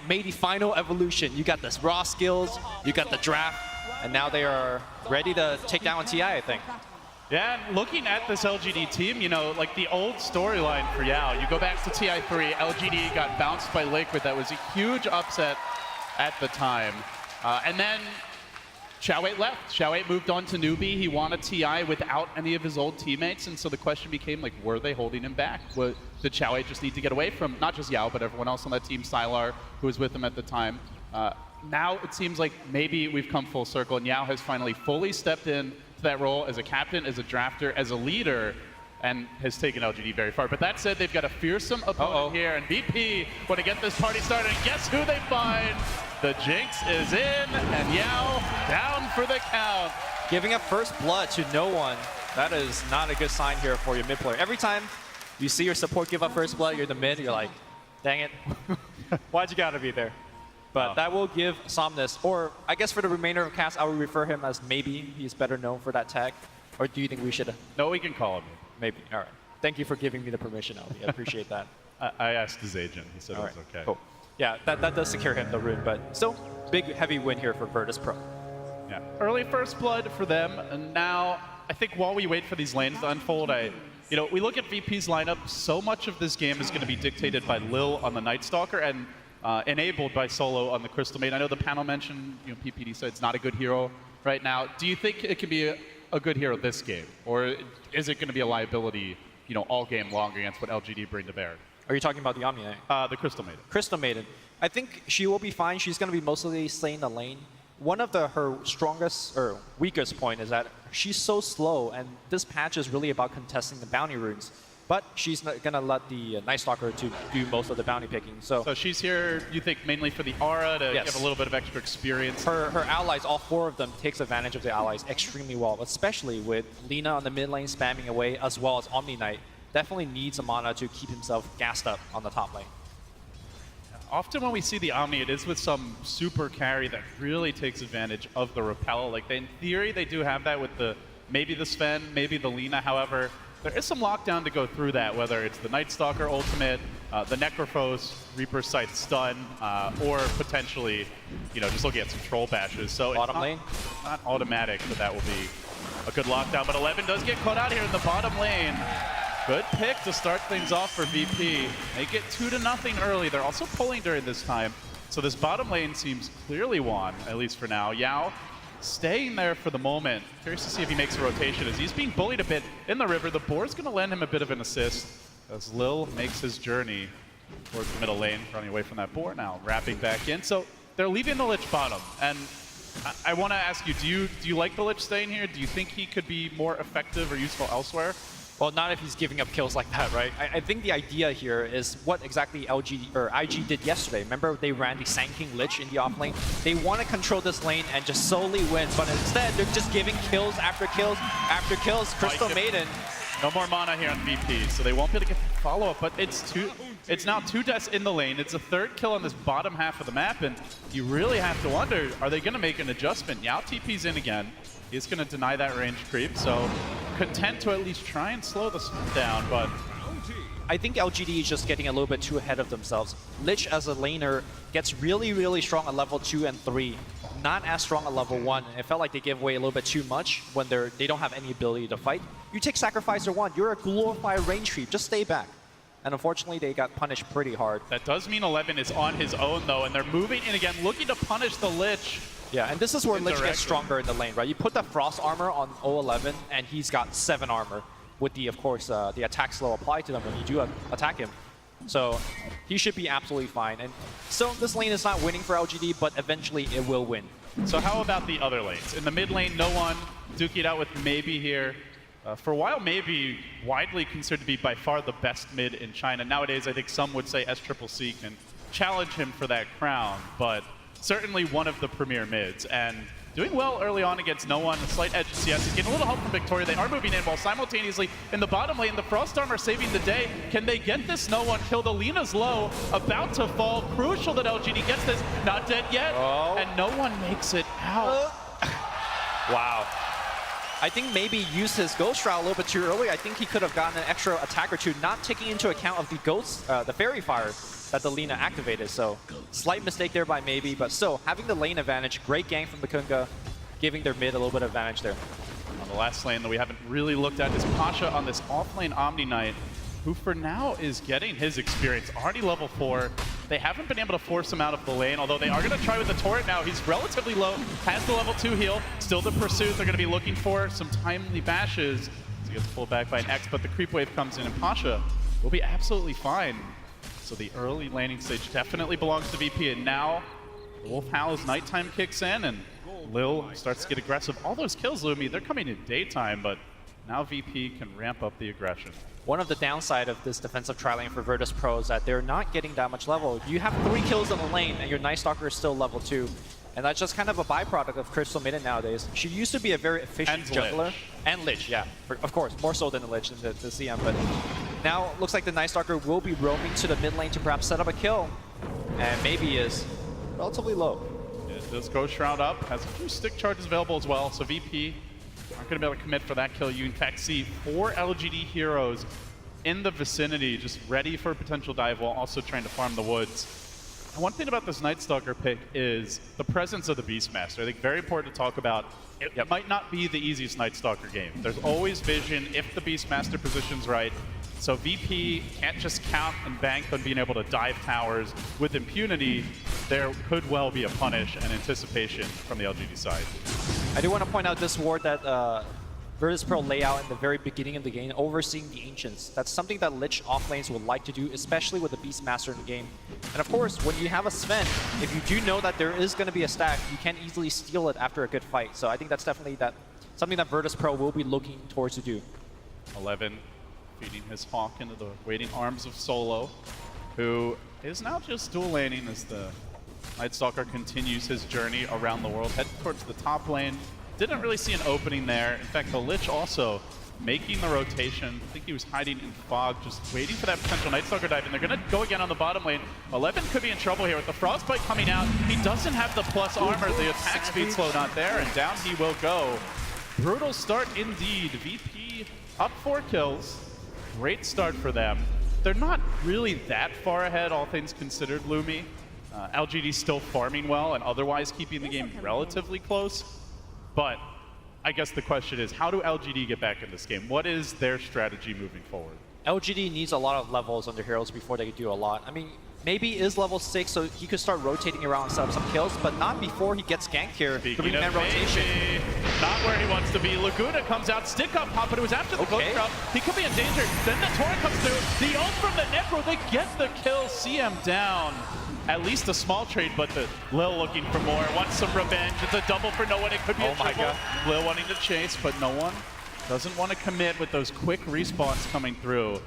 made the final evolution. You got this raw skills, you got the draft, and now they are ready to take down TI, I think. Yeah, and looking at this LGD team, you know, like the old storyline for Yao, you go back to TI3, LGD got bounced by Liquid. That was a huge upset at the time. And then Xiao8 left. Xiao8 moved on to Newbie. He wanted TI without any of his old teammates, and so the question became, like, were they holding him back? Did Xiao8 just need to get away from not just Yao, but everyone else on that team, Sylar, who was with him at the time? Now it seems like maybe we've come full circle, and Yao has finally fully stepped in to that role as a captain, as a drafter, as a leader, and has taken LGD very far. But that said, they've got a fearsome opponent here, and VP want to get this party started. And guess who they find? The Jinx is in, and Yao down for the count. Giving up first blood to no one, that is not a good sign here for your mid player. Every time you see your support give up first blood, you're the mid, you're like, dang it, why'd you gotta be there? But that will give Somnus, or I guess for the remainder of cast, I would refer him as maybe he's better known for that tag. Or do you think we should? No, we can call him. Maybe. All right. Thank you for giving me the permission, Albie. I appreciate that. I asked his agent. He said it was okay. Cool. Yeah, that does secure him the rune, but still, big, heavy win here for Virtus Pro. Yeah. Early first blood for them, and now I think while we wait for these lanes to unfold, you know, we look at VP's lineup. So much of this game is going to be dictated by Lil on the Night Stalker and enabled by Solo on the Crystal Maid. I know the panel mentioned, you know, PPD said it's not a good hero right now. Do you think it can be a good hero this game, or is it going to be a liability, you know, all game long against what LGD bring to bear? Are you talking about the Omni Knight? The Crystal Maiden. Crystal Maiden. I think she will be fine. She's going to be mostly staying the lane. One of her strongest or weakest point is that she's so slow, and this patch is really about contesting the bounty runes. But she's not going to let the Night Stalker to do most of the bounty picking. So she's here, you think, mainly for the aura to yes. give a little bit of extra experience? Her allies, all four of them, takes advantage of the allies extremely well, especially with Lina on the mid lane spamming away, as well as Omni Knight. Definitely needs a mana to keep himself gassed up on the top lane. Often when we see the Omni, it is with some super carry that really takes advantage of the repel. Like, in theory, they do have that with maybe the Sven, maybe the Lina. However, there is some lockdown to go through that, whether it's the Night Stalker ultimate, the Necrophos, Reaper Sight stun, or potentially, you know, just looking at some troll bashes. So bottom lane? Not automatic that will be a good lockdown, but 11 does get caught out here in the bottom lane. Good pick to start things off for VP. They get 2-0 early. They're also pulling during this time. So this bottom lane seems clearly won, at least for now. Yao staying there for the moment. Curious to see if he makes a rotation as he's being bullied a bit in the river. The board's going to lend him a bit of an assist as Lil makes his journey towards the middle lane, running away from that board now, wrapping back in. So they're leaving the Lich bottom. And I want to ask you, do you like the Lich staying here? Do you think he could be more effective or useful elsewhere? Well, not if he's giving up kills like that, right? I think the idea here is what exactly LG or IG did yesterday. Remember, they ran the Sand King Lich in the off lane. They want to control this lane and just solely win, but instead they're just giving kills after kills after kills. Crystal Maiden. No more mana here on VP, so they won't be able to get the follow-up, but it's now 2 deaths in the lane. It's a 3rd kill on this bottom half of the map, and you really have to wonder, are they going to make an adjustment? Yao TP's in again. He's going to deny that range creep, so content to at least try and slow this down, but I think LGD is just getting a little bit too ahead of themselves. Lich as a laner gets really, really strong at level 2 and 3. Not as strong at level 1. It felt like they gave away a little bit too much when they don't have any ability to fight. You take Sacrificer 1, you're a glorified range creep, just stay back. And unfortunately, they got punished pretty hard. That does mean 11 is on his own, though, and they're moving in again, looking to punish the Lich. Yeah, and this is where Lich gets stronger in the lane, right? You put the Frost armor on 011, and he's got 7 armor, with the, of course, the attack slow applied to them when you do attack him. So he should be absolutely fine. And so this lane is not winning for LGD, but eventually it will win. So how about the other lanes? In the mid lane, no one. Duke it out with Maybe here. For a while, Maybe widely considered to be by far the best mid in China. Nowadays, I think some would say SCCC can challenge him for that crown, but certainly one of the premier mids. And doing well early on against no one. A slight edge to CS. He's getting a little help from Victoria. They are moving in while simultaneously in the bottom lane, the Frost Armor saving the day. Can they get this no one kill? The Lina's low, about to fall. Crucial that LGD gets this. Not dead yet. Oh. And no one makes it out. Wow. I think maybe used his Ghost Shroud a little bit too early. I think he could have gotten an extra attack or two, not taking into account of the Ghost, the Fairy Fire. that the Lina activated. So slight mistake there by Maybe, but still having the lane advantage. Great gank from the Kunga, giving their mid a little bit of advantage there. On the last lane that we haven't really looked at is Pasha on this off-lane Omni Knight, who for now is getting his experience. Already level 4. They haven't been able to force him out of the lane, although they are going to try with the turret now. He's relatively low, has the level 2 heal. Still the pursuit. They're going to be looking for some timely bashes. He gets pulled back by an X, but the creep wave comes in, and Pasha will be absolutely fine. So the early laning stage definitely belongs to VP, and now the Wolf Howl's nighttime kicks in, and Lil starts to get aggressive. All those kills, Lumi, they're coming in daytime, but now VP can ramp up the aggression. One of the downside of this defensive tri-lane for Virtus Pro is that they're not getting that much level. You have 3 kills in the lane, and your Night Stalker is still level 2. And that's just kind of a byproduct of Crystal Maiden nowadays. She used to be a very efficient jungler. Lich. And Lich, yeah. Of course, more so than the Lich in the CM. But now looks like the Night Stalker will be roaming to the mid lane to perhaps set up a kill. And Maybe is relatively low. It does go Shroud up, has a few stick charges available as well, so VP aren't going to be able to commit for that kill. You in fact see 4 LGD heroes in the vicinity, just ready for a potential dive while also trying to farm the woods. And one thing about this Night Stalker pick is the presence of the Beastmaster. I think very important to talk about. It might not be the easiest Night Stalker game. There's always vision if the Beastmaster position's right. So VP can't just count and bank on being able to dive towers with impunity. There could well be a punish and anticipation from the LGD side. I do want to point out this ward that Virtus Pro layout in the very beginning of the game, overseeing the Ancients. That's something that Lich offlanes would like to do, especially with the Beastmaster in the game. And of course, when you have a Sven, if you do know that there is going to be a stack, you can easily steal it after a good fight. So I think that's definitely something that Virtus Pro will be looking towards to do. 11 feeding his Hawk into the waiting arms of Solo, who is now just dual laning as the Night Stalker continues his journey around the world, heading towards the top lane. Didn't really see an opening there. In fact, the Lich also making the rotation. I think he was hiding in fog, just waiting for that potential Night Stalker dive, and they're going to go again on the bottom lane. 11 could be in trouble here with the Frostbite coming out. He doesn't have the plus armor, the attack speed slow not there, and down he will go. Brutal start indeed. VP up 4 kills. Great start for them. They're not really that far ahead, all things considered, Lumi. LGD still farming well and otherwise keeping the game relatively close. But I guess the question is, how do LGD get back in this game? What is their strategy moving forward? LGD needs a lot of levels on their heroes before they can do a lot. I mean, Maybe is level 6, so he could start rotating around and set up some kills, but not before he gets ganked here. Three-man rotation. Not where he wants to be. Laguna comes out, stick up pop, but it was after the close crowd. He could be in danger. Then the Torrent comes through. The ult from the Necro, they get the kill. CM down. At least a small trade, but the Lil looking for more. Wants some revenge. It's a double for no one. It could be a triple. Lil wanting to chase, but no one. Doesn't want to commit with those quick respawns coming through.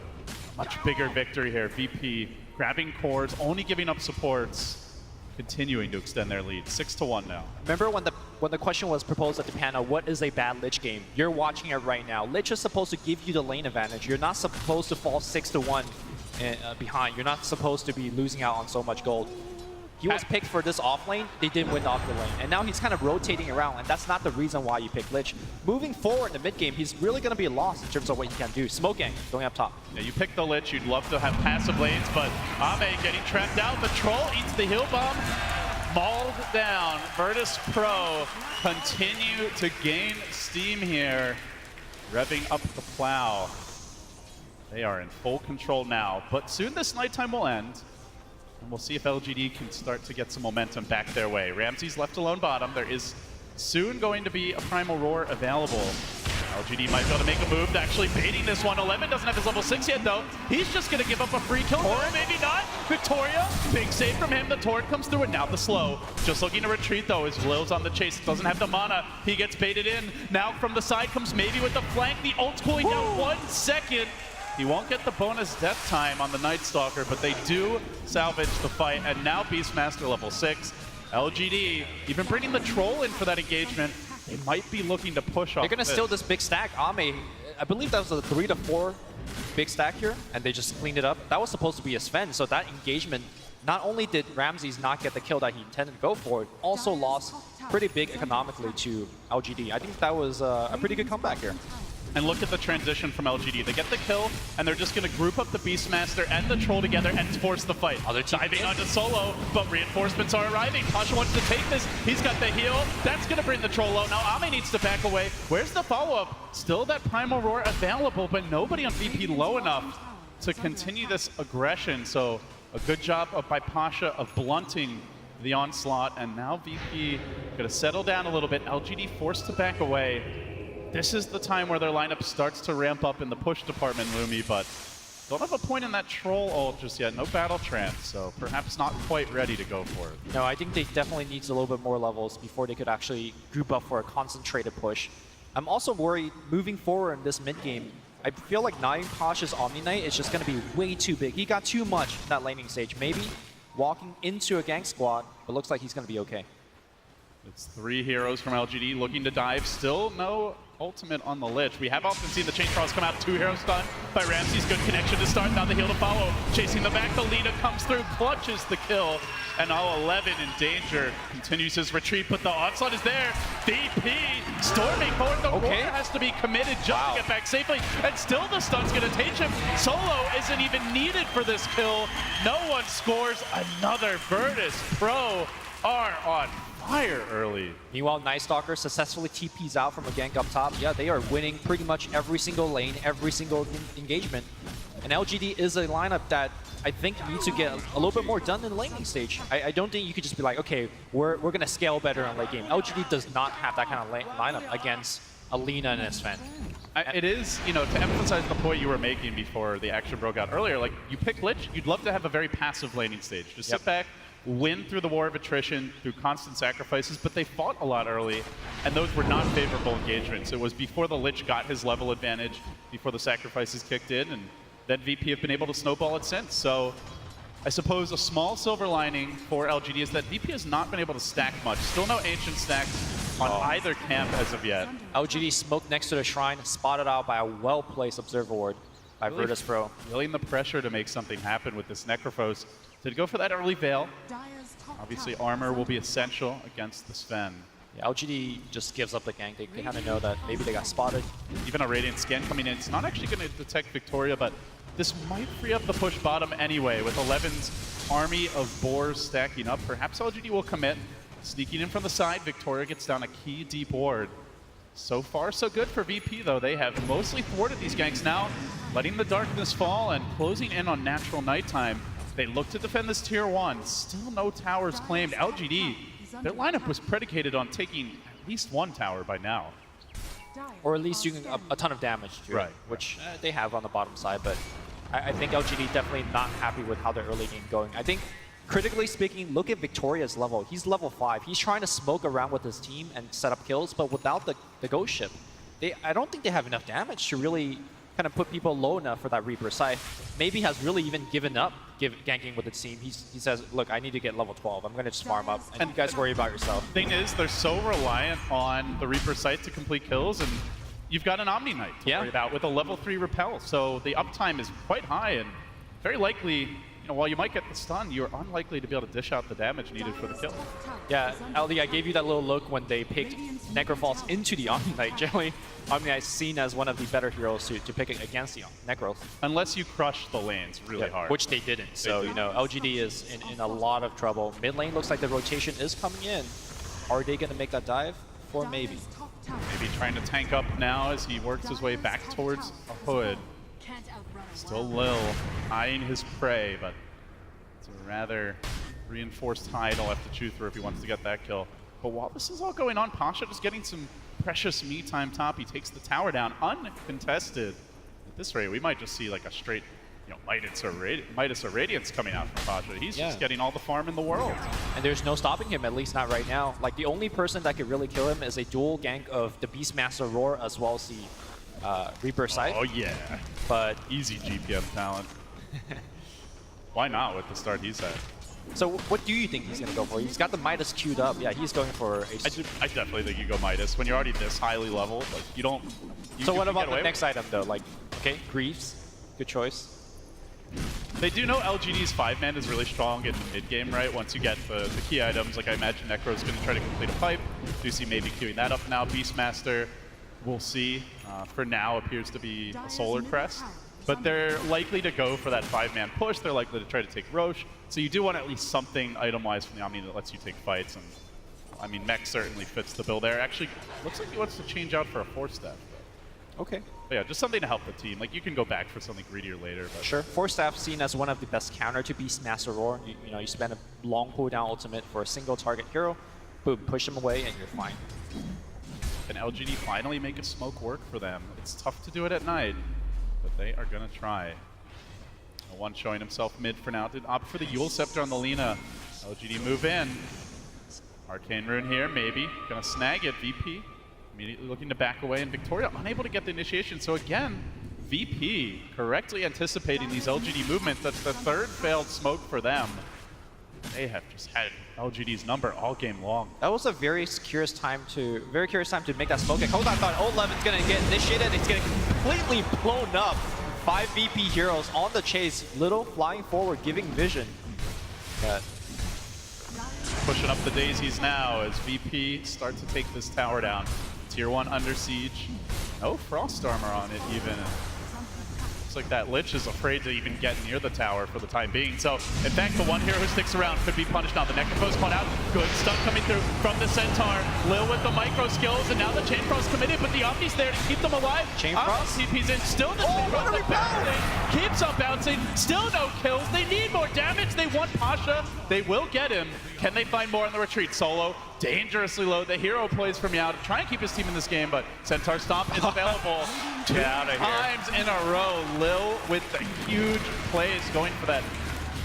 Much bigger victory here. VP grabbing cores, only giving up supports, continuing to extend their lead. 6-1 now. Remember when the question was proposed at the panel, what is a bad Lich game? You're watching it right now. Lich is supposed to give you the lane advantage. You're not supposed to fall 6-1 behind. You're not supposed to be losing out on so much gold. He was picked for this off lane, they didn't win off the lane. And now he's kind of rotating around, and that's not the reason why you pick Lich. Moving forward in the mid game, he's really going to be lost in terms of what he can do. Smoke gang going up top. Yeah, you pick the Lich, you'd love to have passive lanes, but Ame getting trapped out. The Troll eats the heal bomb, mauled down. Virtus Pro continue to gain steam here, revving up the plow. They are in full control now, but soon this nighttime will end. And we'll see if LGD can start to get some momentum back their way. Ramsey's left alone bottom. There is soon going to be a Primal Roar available. LGD might be able to make a move, actually baiting this one. 11 doesn't have his level 6 yet, though. He's just going to give up a free kill. Or maybe not. Victoria, big save from him. The Torrent comes through, and now the slow. Just looking to retreat, though, as Lil's on the chase. Doesn't have the mana. He gets baited in. Now from the side comes maybe with the flank. The ult's cooling down 1 second. He won't get the bonus death time on the Night Stalker, but they do salvage the fight, and now Beastmaster level 6. LGD, even bringing the Troll in for that engagement, they might be looking to push off. They're going to steal this big stack. Ame, I believe that was a 3 to 4 big stack here, and they just cleaned it up. That was supposed to be a Sven, so that engagement, not only did Ramses not get the kill that he intended to go for, it also lost pretty big economically to LGD. I think that was a pretty good comeback here. And look at the transition from LGD. They get the kill, and they're just going to group up the Beastmaster and the Troll together and force the fight. Other team diving onto Solo, but reinforcements are arriving. Pasha wants to take this. He's got the heal. That's going to bring the Troll low. Now Ame needs to back away. Where's the follow-up? Still that Primal Roar available, but nobody on VP low enough to continue this aggression. So a good job by Pasha of blunting the onslaught, and now VP going to settle down a little bit. LGD forced to back away. This is the time where their lineup starts to ramp up in the push department, Lumi, but don't have a point in that Troll ult just yet. No battle trance, so perhaps not quite ready to go for it. No, I think they definitely needs a little bit more levels before they could actually group up for a concentrated push. I'm also worried moving forward in this mid game. I feel like Naeem Pasha's Omni Knight is just going to be way too big. He got too much in that laning stage. Maybe walking into a gank squad, but looks like he's going to be okay. It's 3 heroes from LGD looking to dive. Still no ultimate on the Lich. We have often seen the chain cross come out. 2 heroes stunned by Ramsey's good connection to start. Now the heal to follow. Chasing the back, the Lina comes through, clutches the kill. And now 11 in danger. Continues his retreat, but the onslaught is there. VP storming forward. The roar has to be committed just to get back safely. And still the stun's going to take him. Solo isn't even needed for this kill. No one scores. Another Virtus Pro are on fire early. Meanwhile, Night Stalker successfully TPs out from a gank up top. Yeah, they are winning pretty much every single lane, every single engagement. And LGD is a lineup that I think needs to get a little bit more done in the laning stage. I don't think you could just be like, okay, we're going to scale better in late game. LGD does not have that kind of lineup against Alina and Sven. It is, you know, to emphasize the point you were making before the action broke out earlier, like, you pick Lich, you'd love to have a very passive laning stage. Just sit back, win through the war of attrition, through constant sacrifices, but they fought a lot early, and those were not favorable engagements. It was before the Lich got his level advantage, before the sacrifices kicked in, and then VP have been able to snowball it since. So I suppose a small silver lining for LGD is that VP has not been able to stack much. Still no ancient stacks on either camp as of yet. LGD smoked next to the shrine, spotted out by a well-placed Observer Ward by Virtus Pro. Feeling the pressure to make something happen with this Necrophos. To go for that early Veil. Obviously armor will be essential against the Sven. Yeah, LGD just gives up the gank. They kind of know that maybe they got spotted. Even a Radiant scan coming in. It's not actually going to detect Victoria, but this might free up the push bottom anyway. With 11's army of boars stacking up, perhaps LGD will commit. Sneaking in from the side, Victoria gets down a key deep ward. So far, so good for VP, though. They have mostly thwarted these ganks now, letting the darkness fall and closing in on natural nighttime. They look to defend this tier 1. Still no towers claimed. LGD, their lineup was predicated on taking at least 1 tower by now. Or at least doing a ton of damage to it, which they have on the bottom side. But I think LGD definitely not happy with how their early game going. I think, critically speaking, look at Victoria's level. He's level 5. He's trying to smoke around with his team and set up kills, but without the Ghost Ship, I don't think they have enough damage to really kind of put people low enough for that Reaper. Scythe maybe has really even given up ganking with the team. He says, look, I need to get level 12. I'm going to just farm up, and you guys worry about yourself. Thing is, they're so reliant on the Reaper Scythe to complete kills, and you've got an Omni Knight to worry about with a level 3 repel. So the uptime is quite high, and very likely, you know, while you might get the stun, you're unlikely to be able to dish out the damage needed for the kill. Yeah, LD, I gave you that little look when they picked Necrophos into the Omni Knight. Generally, Omni Knight's seen as one of the better heroes to pick it against the Necros. Unless you crush the lanes really hard. Which they didn't. So, you know, LGD is in a lot of trouble. Mid lane looks like the rotation is coming in. Are they going to make that dive? Or maybe. Maybe trying to tank up now as he works his way back towards a hood. Still Lil eyeing his prey, but it's a rather reinforced hide he'll have to chew through if he wants to get that kill. But while this is all going on, Pasha just getting some precious me time top. He takes the tower down uncontested. At this rate, we might just see like a straight, you know, Midas or Radiance coming out from Pasha. He's just getting all the farm in the world. And there's no stopping him, at least not right now. Like, the only person that could really kill him is a dual gank of the Beastmaster Roar as well as the Reaper Scythe. Oh yeah, but easy GPM talent. Why not with the start he's had? So what do you think he's going to go for? He's got the Midas queued up. Yeah, he's going for a... I definitely think you go Midas. When you're already this highly leveled, like, you don't... So what about the next item, though? Like, okay, Greaves, good choice. They do know LGD's 5-man is really strong in mid-game, right? Once you get the key items, like I imagine Necro's going to try to complete a pipe. Do see maybe queuing that up now. Beastmaster we'll see. For now, appears to be a Solar Crest. But they're likely to go for that 5-man push. They're likely to try to take Roche. So you do want at least something item-wise from the Omni that lets you take fights. And I mean, Mech certainly fits the bill there. Actually, looks like he wants to change out for a 4-step. Okay. But yeah, just something to help the team. Like, you can go back for something greedier later. But Sure. 4-staff seen as one of the best counter to Beastmaster Roar. You know, you spend a long cooldown ultimate for a single target hero, boom, push him away, and you're fine. Can LGD finally make a smoke work for them? It's tough to do it at night, but they are going to try. One showing himself mid for now. Did opt for the Yule Scepter on the Lina. LGD move in. Arcane Rune here, maybe. Gonna snag it, VP. Immediately looking to back away, and Victoria unable to get the initiation. So again, VP correctly anticipating these LGD movements. That's the third failed smoke for them. They have just had LGD's number all game long. That was a very curious time to make that smoke. Hold on, I thought 11's gonna get initiated. It's getting completely blown up. 5 VP heroes on the chase. Little flying forward, giving vision. But pushing up the daisies now as VP start to take this tower down. Tier 1 under siege. No frost armor on it even. Looks like that Lich is afraid to even get near the tower for the time being. So, in fact, the one hero who sticks around could be punished now. The Necrophos spun out. Good stuff coming through from the Centaur. Lil with the micro skills, and now the Chain Frost committed, but the Omni's there to keep them alive. Chain Frost? CP's in. Still doesn't bouncing. Keeps on bouncing. Still no kills. They need more damage. They want Pasha. They will get him. Can they find more on the retreat? Solo dangerously low. The hero plays from Yao to try and keep his team in this game, but Centaur Stomp is available. Get out of here. Times in a row. Lil with the huge plays going for that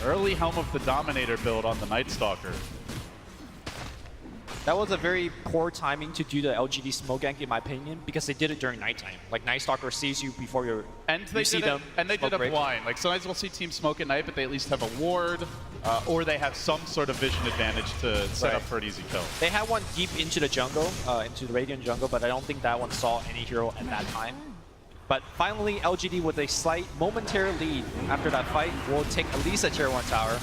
early Helm of the Dominator build on the Night Stalker. that was a very poor timing to do the LGD smoke gank, in my opinion, because they did it during nighttime. Like, Night Stalker sees you before you see them. And they did it break. blind. Like, sometimes we'll see teams smoke at night, but they at least have a ward, or they have some sort of vision advantage to set up for an easy kill. They had one deep into the jungle, into the Radiant jungle, but I don't think that one saw any hero at that time. But finally, LGD with a slight momentary lead after that fight will take at least a tier 1 tower.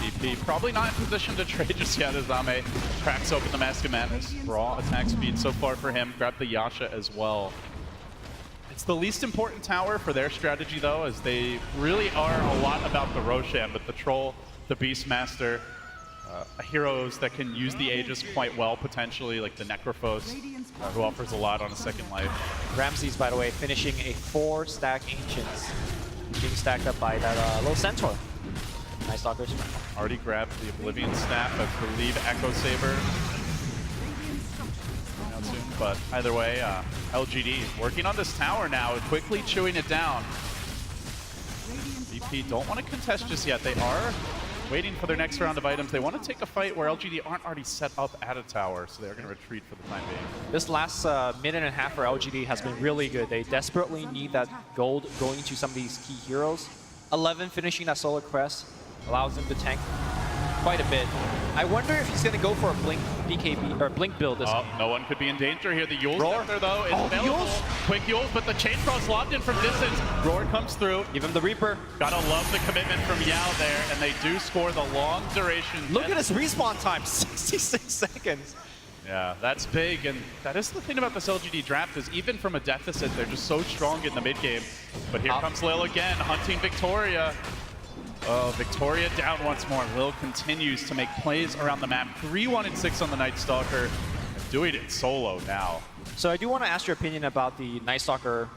VP probably not in position to trade just yet as Ame cracks open the Mask of Madness. Raw attack speed so far for him. Grab the Yasha as well. It's the least important tower for their strategy though, as they really are a lot about the Roshan, but the Troll, the Beastmaster, heroes that can use the Aegis quite well potentially, like the Necrophos, who offers a lot on a second life. Ramses, by the way, finishing a 4-stack Ancients, being stacked up by that little Centaur. Nice Stalkers. Already grabbed the Oblivion Staff, I believe Echo Saber. Out soon, but either way, LGD working on this tower now, quickly chewing it down. VP don't want to contest just yet. They are waiting for their next round of items. They want to take a fight where LGD aren't already set up at a tower, so they're going to retreat for the time being. This last minute and a half for LGD has been really good. They desperately need that gold going to some of these key heroes. 11 finishing that Solar Crest allows him to tank quite a bit. I wonder if he's going to go for a Blink BKB or Blink build this game. No one could be in danger here. The Yule Roar. Scepter, though, is available. Quick Yules, but the Chain Frost locked in from distance. Roar comes through. Give him the Reaper. Gotta love the commitment from Yao there, and they do score the long duration. Look at his respawn time, 66 seconds. Yeah, that's big, and that is the thing about this LGD draft is even from a deficit, they're just so strong in the mid game. But here comes Lil again, hunting Victoria. Oh, Victoria down once more. Lil continues to make plays around the map. 3-1-6 on the Night Stalker, doing it solo now. So I do want to ask your opinion about the Night Stalker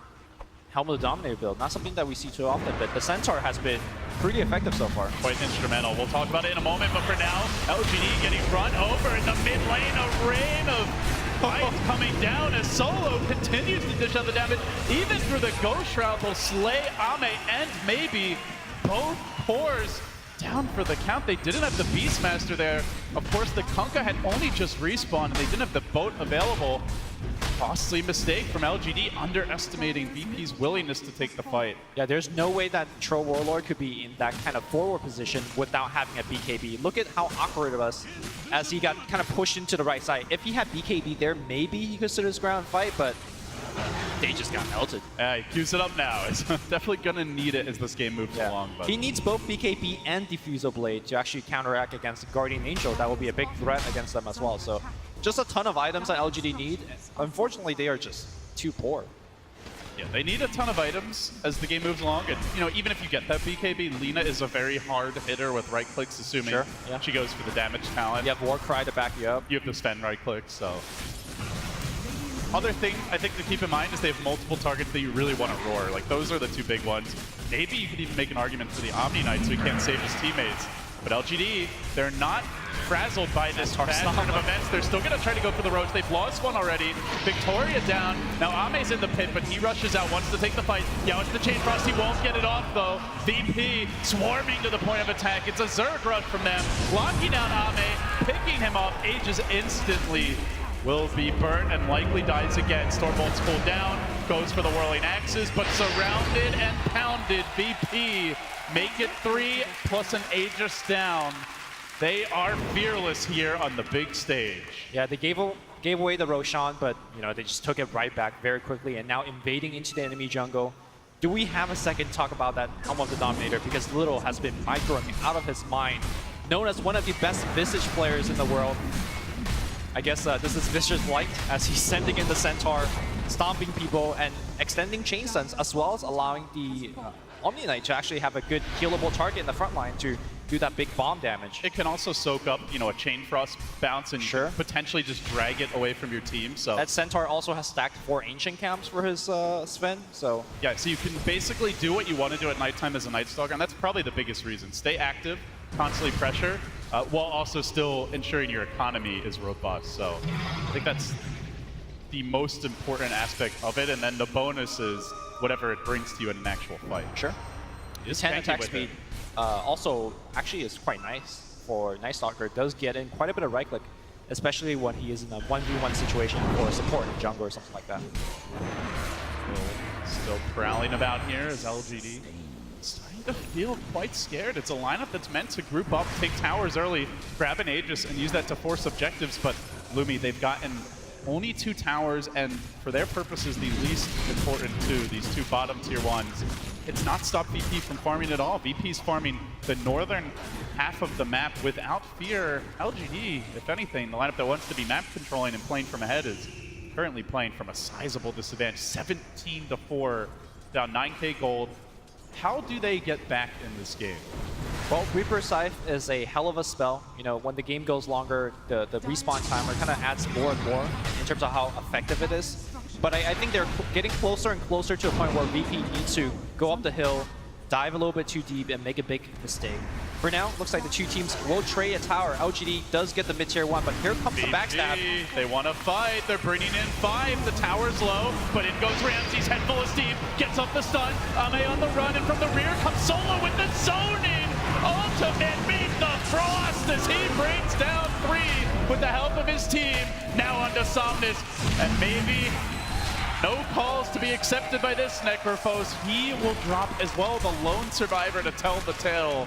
Helm of the Dominator build. Not something that we see too often, but the Centaur has been pretty effective so far. Quite instrumental. We'll talk about it in a moment, but for now, LGD getting run over in the mid lane. A rain of fights coming down as Solo continues to dish out the damage. Even through the Ghost Shroud, will slay Ame and maybe both cores down for the count. They didn't have the Beastmaster there. Of course, the Kunkka had only just respawned, and they didn't have the boat available. Costly mistake from LGD, underestimating VP's willingness to take the fight. Yeah, there's no way that Troll Warlord could be in that kind of forward position without having a BKB. Look at how awkward it was as he got kind of pushed into the right side. If he had BKB there, maybe he could sit his ground and fight, but they just got melted. He queues it up now. It's definitely going to need it as this game moves along. But he needs both BKB and Diffusal Blade to actually counteract against Guardian Angel. That will be a big threat against them as well. So just a ton of items that LGD need. Unfortunately, they are just too poor. Yeah, they need a ton of items as the game moves along. And, you know, even if you get that BKB, Lina is a very hard hitter with right clicks, assuming she goes for the damage talent. You have Warcry to back you up. You have to spend right clicks, so. Other thing I think to keep in mind is they have multiple targets that you really want to roar. Like, those are the two big ones. Maybe you could even make an argument for the Omni Knight so he can't save his teammates. But LGD, they're not frazzled by this bad turn of events. They're still going to try to go for the roach. They've lost one already. Victoria down. Now Ame's in the pit, but he rushes out, wants to take the fight. Yeah, it's the Chain Frost. He won't get it off, though. VP swarming to the point of attack. It's a Zerg rush from them. Locking down Ame, picking him off. Aegis instantly will be burnt and likely dies again. Stormbolt's pulled down, goes for the whirling axes, but surrounded and pounded. VP make it 3 plus an Aegis down. They are fearless here on the big stage. Yeah, they gave away the Roshan, but you know they just took it right back very quickly and now invading into the enemy jungle. Do we have a second to talk about that Helm of the Dominator? Because Little has been microing out of his mind. Known as one of the best Visage players in the world. I guess this is Viscer's light as he's sending in the Centaur, stomping people and extending chain stuns, as well as allowing the Omni Knight to actually have a good killable target in the front line to do that big bomb damage. It can also soak up, you know, a Chain Frost bounce and potentially just drag it away from your team. So that Centaur also has stacked 4 Ancient Camps for his Sven, so... Yeah, so you can basically do what you want to do at nighttime as a Night Stalker, and that's probably the biggest reason. Stay active, constantly pressure, while also still ensuring your economy is robust. So I think that's the most important aspect of it, and then the bonus is whatever it brings to you in an actual fight. Sure. His 10 attack speed also actually is quite nice for Night Stalker. It does get in quite a bit of right click, especially when he is in a 1v1 situation for support in jungle or something like that. Still prowling about here as LGD starting to feel quite scared. It's a lineup that's meant to group up, take towers early, grab an Aegis, and use that to force objectives, but Lumi, they've gotten only 2 towers, and for their purposes, the least important 2, these 2 bottom tier 1s. It's not stopped VP from farming at all. VP's farming the northern half of the map without fear. LGD, if anything, the lineup that wants to be map controlling and playing from ahead is currently playing from a sizable disadvantage. 17-4, down 9k gold. How do they get back in this game? Well, Reaper Scythe is a hell of a spell. You know, when the game goes longer, the respawn timer kind of adds more and more in terms of how effective it is. But I think they're getting closer and closer to a point where VP needs to go up the hill, dive a little bit too deep, and make a big mistake. For now, looks like the 2 teams will trade a tower. LGD does get the mid-tier 1, but here comes the backstab. They want to fight. They're bringing in 5. The tower's low, but in goes Ramsey's head full of steam. Gets up the stun. Ame on the run, and from the rear comes Solo with the zoning. Ultimate meet the frost as he brings down 3 with the help of his team. Now onto Somnus, and maybe no calls to be accepted by this Necrophos. He will drop as well, the lone survivor to tell the tale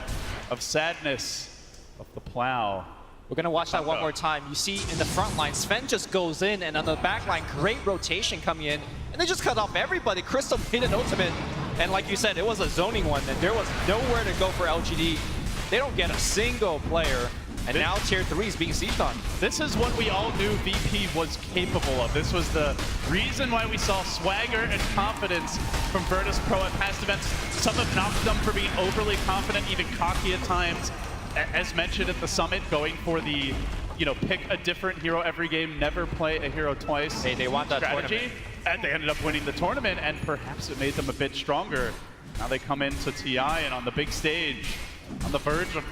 of sadness of the plow. We're going to watch that one more time. You see in the front line, Sven just goes in, and on the back line, great rotation coming in, and they just cut off everybody. Crystal made an ultimate, and like you said, it was a zoning one, and there was nowhere to go for LGD. They don't get a single player, and now tier 3 is being sieged on. This is what we all knew VP was capable of. This was the reason why we saw swagger and confidence from Virtus Pro at past events. Some have knocked them for being overly confident, even cocky at times. As mentioned at the summit, going for the, you know, pick a different hero every game, never play a hero twice. Hey, they want that strategy, tournament. and they ended up winning the tournament, and perhaps it made them a bit stronger. Now they come into TI and on the big stage, on the verge of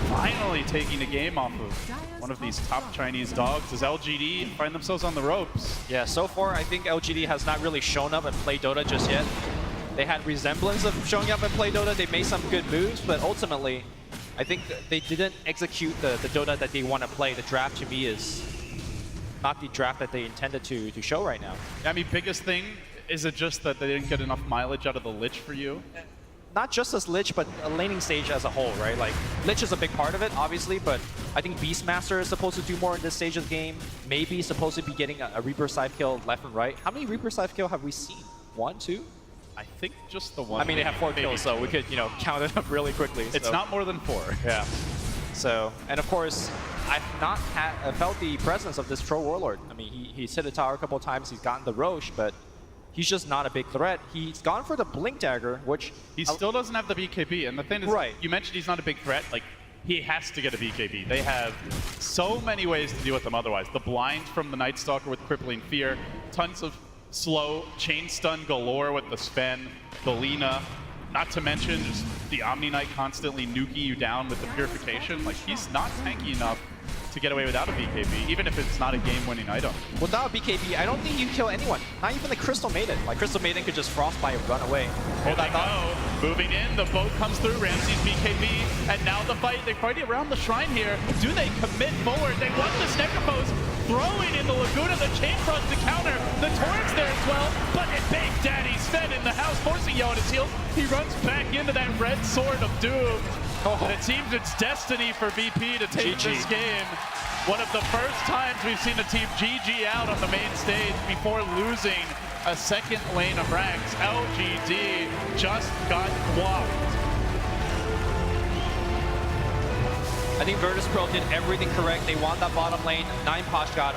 finally taking a game off of one of these top Chinese dogs, as LGD find themselves on the ropes. Yeah, so far I think LGD has not really shown up and played Dota just yet. They had resemblance of showing up and play Dota. They made some good moves, but ultimately, I think they didn't execute the Dota that they want to play. The draft to me is not the draft that they intended to show right now. I mean, biggest thing, is it just that they didn't get enough mileage out of the Lich for you? Not just as Lich, but a laning stage as a whole, right? Like, Lich is a big part of it, obviously, but I think Beastmaster is supposed to do more in this stage of the game. Maybe supposed to be getting a Reaper side kill left and right. How many Reaper side kill have we seen? 1, 2? I think just the one. I mean, they have 4 kills, so we could, you know, count it up really quickly. It's so. not more than 4. Yeah. So, and of course, I've not felt the presence of this Troll Warlord. I mean, he's hit a tower a couple of times, he's gotten the Roche, but he's just not a big threat. He's gone for the Blink Dagger, which... He still doesn't have the BKB, and the thing is, right. You mentioned he's not a big threat. Like, he has to get a BKB. They have so many ways to deal with him otherwise. The blind from the Night Stalker with Crippling Fear, tons of slow chain stun galore with the Sven, the Lina, not to mention just the Omni Knight constantly nuking you down with the Purification. Like, he's not tanky enough to get away without a BKB, even if it's not a game-winning item. Without a BKB, I don't think you can kill anyone. Not even the Crystal Maiden. Like, Crystal Maiden could just Frostbite and run away. Here they go. Moving in, the boat comes through, Ramsey's BKB, and now the fight. They're fighting around the shrine here. Do they commit forward? They want this Necropose throwing in the Laguna, the Chain Frost to counter. The Torrent's there as well, but Big Daddy Sven in the house, forcing Yo on his heels. He runs back into that red sword of doom. And it seems it's destiny for VP to take this game. One of the first times we've seen a team GG out on the main stage before losing a second lane of ranks. LGD just got whopped. I think Virtus Pro did everything correct. They won that bottom lane. 9 Posh got